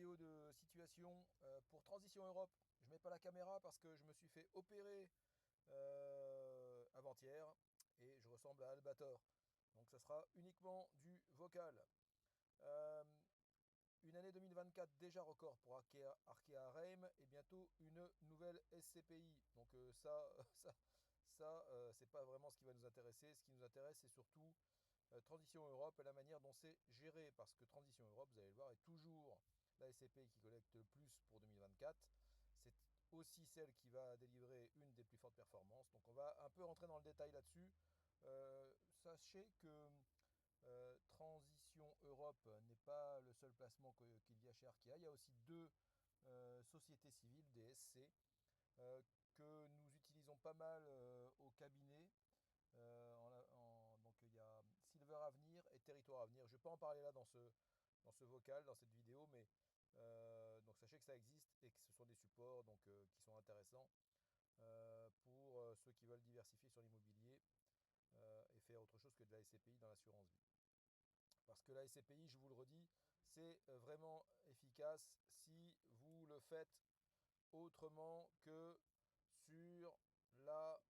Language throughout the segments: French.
vidéo de situation pour Transition Europe. Je mets pas la caméra parce que je me suis fait opérer avant-hier et je ressemble à Albator. Donc ça sera uniquement du vocal. Euh, une année 2024 déjà record pour Arkea Reim et bientôt une nouvelle SCPI. Donc c'est pas vraiment ce qui va nous intéresser. Ce qui nous intéresse, c'est surtout Transition Europe et la manière dont c'est géré. Parce que Transition Europe, vous allez le voir, est toujours la SCPI qui collecte le plus pour 2024. C'est aussi celle qui va délivrer une des plus fortes performances. Donc on va un peu rentrer dans le détail là-dessus. Sachez que Transition Europe n'est pas le seul placement qu'il y a chez Arkea. Il y a aussi deux sociétés civiles, des SC, que nous utilisons pas mal au cabinet. Donc il y a Silver Avenir et Territoire Avenir. Je ne vais pas en parler là dans ce vocal, dans cette vidéo, mais donc sachez que ça existe et que ce sont des supports qui sont intéressants pour ceux qui veulent diversifier sur l'immobilier et faire autre chose que de la SCPI dans l'assurance vie. Parce que la SCPI, je vous le redis, c'est vraiment efficace si vous le faites autrement que sur la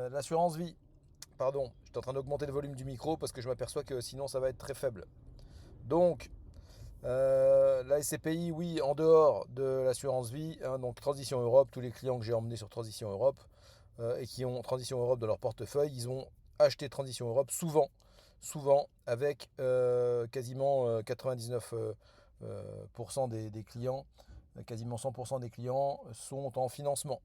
l'assurance vie. Pardon, je suis en train d'augmenter le volume du micro parce que je m'aperçois que sinon ça va être très faible. Donc, la SCPI, oui, en dehors de l'assurance vie, hein, donc Transition Europe, tous les clients que j'ai emmenés sur Transition Europe et qui ont Transition Europe dans leur portefeuille, ils ont acheté Transition Europe souvent avec quasiment 99% des clients, quasiment 100% des clients sont en financement.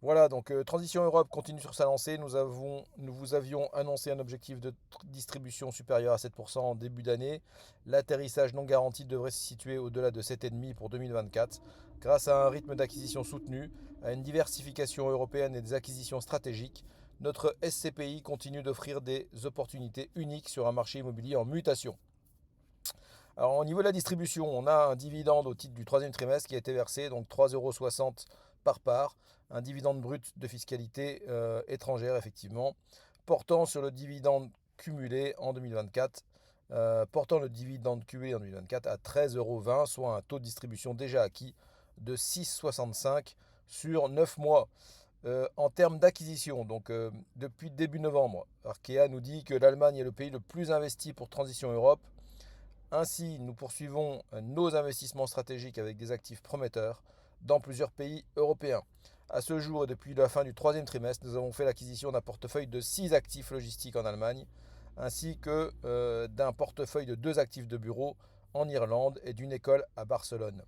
Voilà, donc Transition Europe continue sur sa lancée. Nous vous avions annoncé un objectif de distribution supérieur à 7% en début d'année. L'atterrissage non garanti devrait se situer au-delà de 7,5% pour 2024, grâce à un rythme d'acquisition soutenu, à une diversification européenne et des acquisitions stratégiques. Notre SCPI continue d'offrir des opportunités uniques sur un marché immobilier en mutation. Alors au niveau de la distribution, on a un dividende au titre du troisième trimestre qui a été versé, donc 3,60 € par part, un dividende brut de fiscalité étrangère effectivement, portant sur le dividende cumulé en 2024, portant le dividende cumulé en 2024 à 13,20 €, soit un taux de distribution déjà acquis de 6,65 sur 9 mois. En termes d'acquisition, donc depuis début novembre, Arkea nous dit que l'Allemagne est le pays le plus investi pour Transition Europe. Ainsi, nous poursuivons nos investissements stratégiques avec des actifs prometteurs dans plusieurs pays européens. À ce jour et depuis la fin du troisième trimestre, nous avons fait l'acquisition d'un portefeuille de 6 actifs logistiques en Allemagne, ainsi que d'un portefeuille de 2 actifs de bureau en Irlande et d'une école à Barcelone.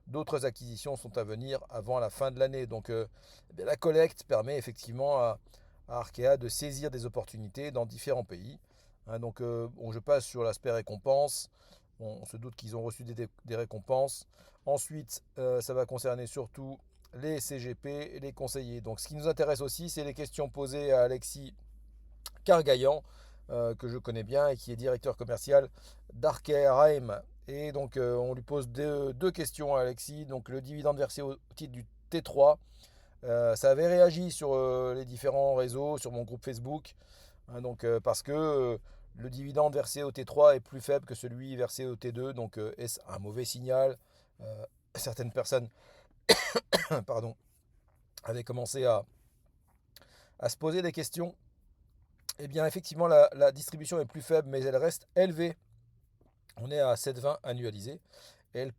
D'autres acquisitions sont à venir avant la fin de l'année. Donc la collecte permet effectivement à Arkea de saisir des opportunités dans différents pays. Hein, donc je passe sur l'aspect récompense. On se doute qu'ils ont reçu des récompenses. Ensuite, ça va concerner surtout les CGP et les conseillers. Donc ce qui nous intéresse aussi, c'est les questions posées à Alexis Cargaillan, que je connais bien et qui est directeur commercial d'Arkea Reim. Et donc on lui pose deux questions à Alexis. Donc le dividende versé au titre du T3, ça avait réagi sur les différents réseaux, sur mon groupe Facebook, hein, donc parce que le dividende versé au T3 est plus faible que celui versé au T2. Donc est-ce un mauvais signal? Certaines personnes pardon, avaient commencé à se poser des questions. Eh bien, effectivement, la distribution est plus faible, mais elle reste élevée. On est à 7,20 annualisé. Et elle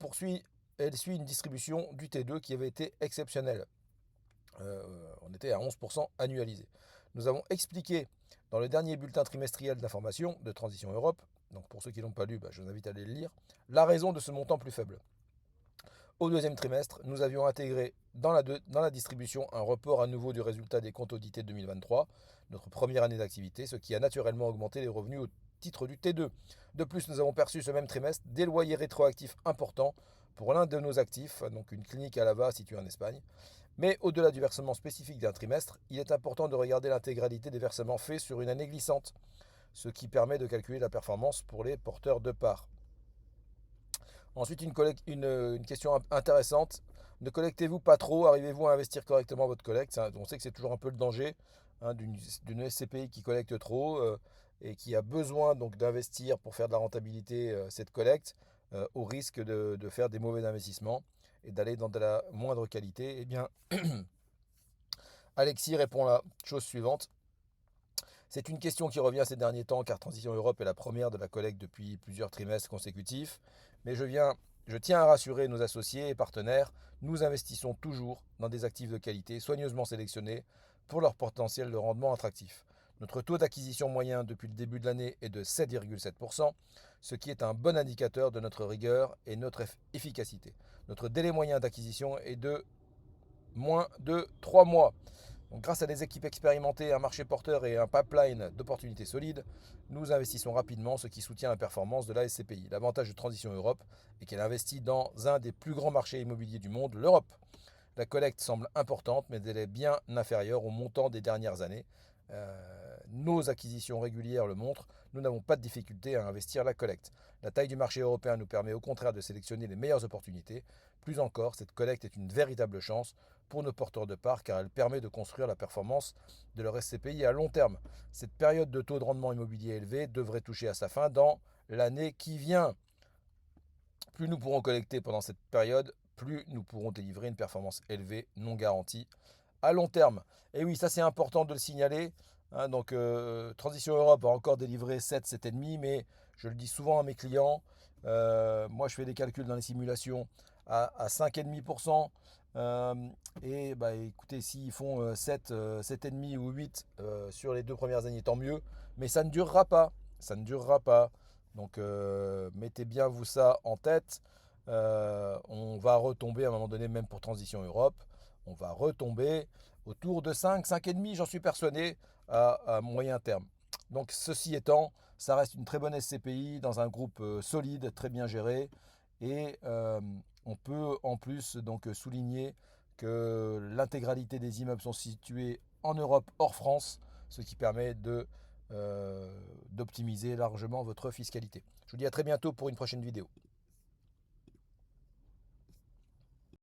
suit une distribution du T2 qui avait été exceptionnelle. On était à 11% annualisé. Nous avons expliqué dans le dernier bulletin trimestriel d'information de Transition Europe, donc pour ceux qui ne l'ont pas lu, je vous invite à aller le lire, la raison de ce montant plus faible. Au deuxième trimestre, nous avions intégré dans la distribution un report à nouveau du résultat des comptes audités de 2023, notre première année d'activité, ce qui a naturellement augmenté les revenus au titre du T2. De plus, nous avons perçu ce même trimestre des loyers rétroactifs importants pour l'un de nos actifs, donc une clinique à Lava située en Espagne. Mais au-delà du versement spécifique d'un trimestre, il est important de regarder l'intégralité des versements faits sur une année glissante, ce qui permet de calculer la performance pour les porteurs de parts. Ensuite, une question intéressante. Ne collectez-vous pas trop? Arrivez-vous à investir correctement votre collecte? On sait que c'est toujours un peu le danger, hein, d'une SCPI qui collecte trop. et qui a besoin donc d'investir pour faire de la rentabilité cette collecte, au risque de faire des mauvais investissements et d'aller dans de la moindre qualité, eh bien, Alexis répond la chose suivante. C'est une question qui revient ces derniers temps car Transition Europe est la première de la collecte depuis plusieurs trimestres consécutifs. Mais je tiens à rassurer nos associés et partenaires, nous investissons toujours dans des actifs de qualité soigneusement sélectionnés pour leur potentiel de rendement attractif. Notre taux d'acquisition moyen depuis le début de l'année est de 7,7%, ce qui est un bon indicateur de notre rigueur et notre efficacité. Notre délai moyen d'acquisition est de moins de 3 mois. Donc, grâce à des équipes expérimentées, un marché porteur et un pipeline d'opportunités solides, nous investissons rapidement, ce qui soutient la performance de la SCPI. L'avantage de Transition Europe est qu'elle investit dans un des plus grands marchés immobiliers du monde, l'Europe. La collecte semble importante, mais elle est bien inférieure au montant des dernières années. Nos acquisitions régulières le montrent, nous n'avons pas de difficulté à investir la collecte. La taille du marché européen nous permet au contraire de sélectionner les meilleures opportunités. Plus encore, cette collecte est une véritable chance pour nos porteurs de parts car elle permet de construire la performance de leur SCPI à long terme. Cette période de taux de rendement immobilier élevé devrait toucher à sa fin dans l'année qui vient. Plus nous pourrons collecter pendant cette période, plus nous pourrons délivrer une performance élevée, non garantie, à long terme. Et oui, ça c'est important de le signaler. Hein, donc Transition Europe a encore délivré 7, 7,5, mais je le dis souvent à mes clients, moi je fais des calculs dans les simulations à 5,5%. Et bah, écoutez, s'ils font 7, 7,5 ou 8 sur les 2 premières années, tant mieux. Mais ça ne durera pas. Ça ne durera pas. Donc mettez bien vous ça en tête. On va retomber à un moment donné, même pour Transition Europe, on va retomber autour de 5, 5,5, j'en suis persuadé, à moyen terme. Donc ceci étant, ça reste une très bonne SCPI dans un groupe solide, très bien géré. Et on peut en plus donc souligner que l'intégralité des immeubles sont situés en Europe hors France, ce qui permet d'optimiser largement votre fiscalité. Je vous dis à très bientôt pour une prochaine vidéo.